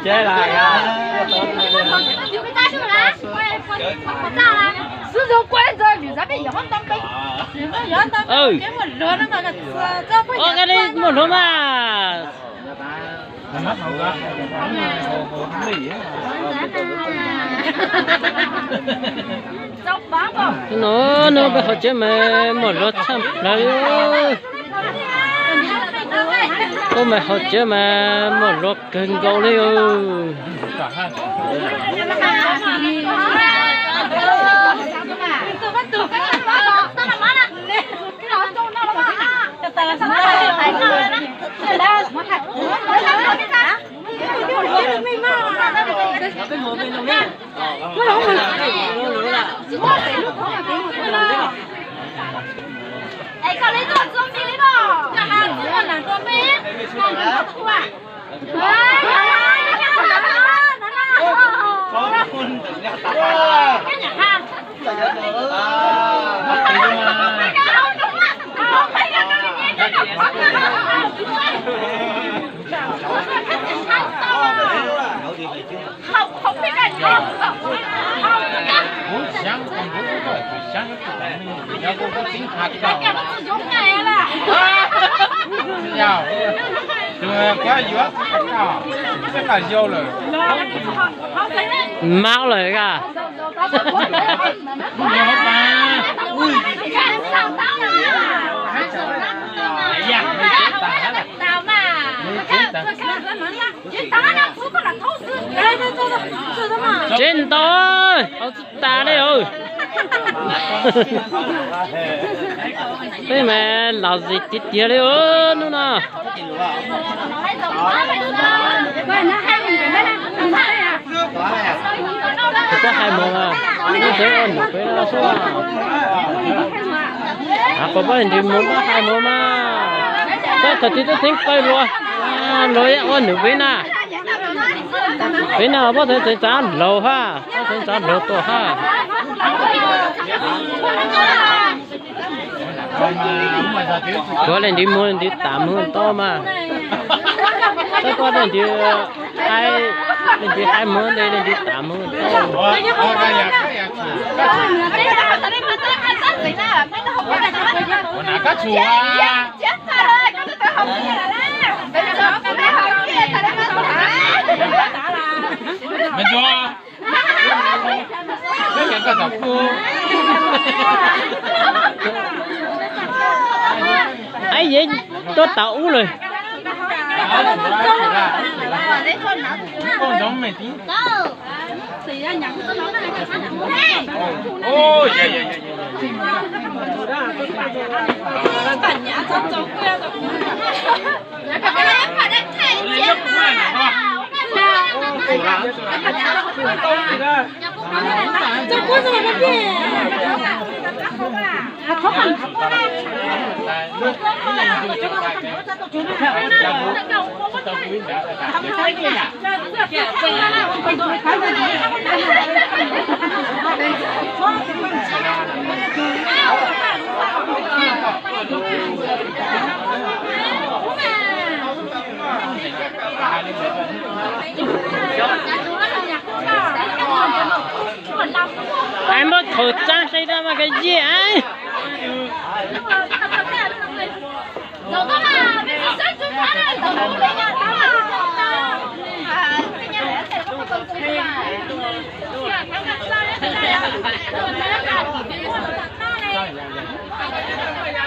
Chơi lại à? sử dụng quen rồi thì giá bị giỡn tâm bệnh. Ừ. Cái một lớn nó mà cho phải. Ô cái này một hôm à. Nó bị họ chơi mà một lót chăm lại ơi. Ô mà họ chơi mà một lót cần cầu đấy ơi. Ê, con lấy rồi, zoom đi lấy bỏ. Nhà hàng chỉ còn là zoom đi. Còn cái gì không ạ? Cái nhà hàng. Không biết cái gì. Sáng còn bố rồi, sáng nó cũng nhà cô có tính hạt Cái đâu. nó sử dụng này là. Nhau. Chưa quá dữ. Rất là vô rồi. Máu rồi cả. Nhiều hết mà. Ui. Tao mà. Trên tôi. Họ ta đây ơi. Thế mà làm gì tít tía đấy ơ nó nè. Có hai món à. Nó thế ơn một cái nó số à. À có bao nhiêu món có hai món mà. Sao thật thì tôi thích coi rồi. À rồi ơn được với nè. Với nào bao giờ thấy giá lầu ha. Thấy giá lầu to ha. Có lên đi mua đi tạm hơn to mà. Sao có lên đi hai món đây lên đi tạm hơn to. Nãy cá chua à. Mình cho. Cái cái tập phu. Ấy vậy tôi tẩu rồi. Con giống mày tí. Ôi, dạ dạ dạ. Cảnh nhã trong giống kia rồi. Cái này phải đánh thay chiến mà. Trong cuốn rồi nó kìa. Không hẳn. Ai mất thử trang xây ra mà cái gì ấy. Đâu có mà, bây giờ sẽ chúng ta này, đâu có bây giờ đó mà. Cái nhà này sẽ có một công ty mà. Hãy subscribe cho kênh Ghiền Mì Gõ để không bỏ lỡ những video hấp dẫn.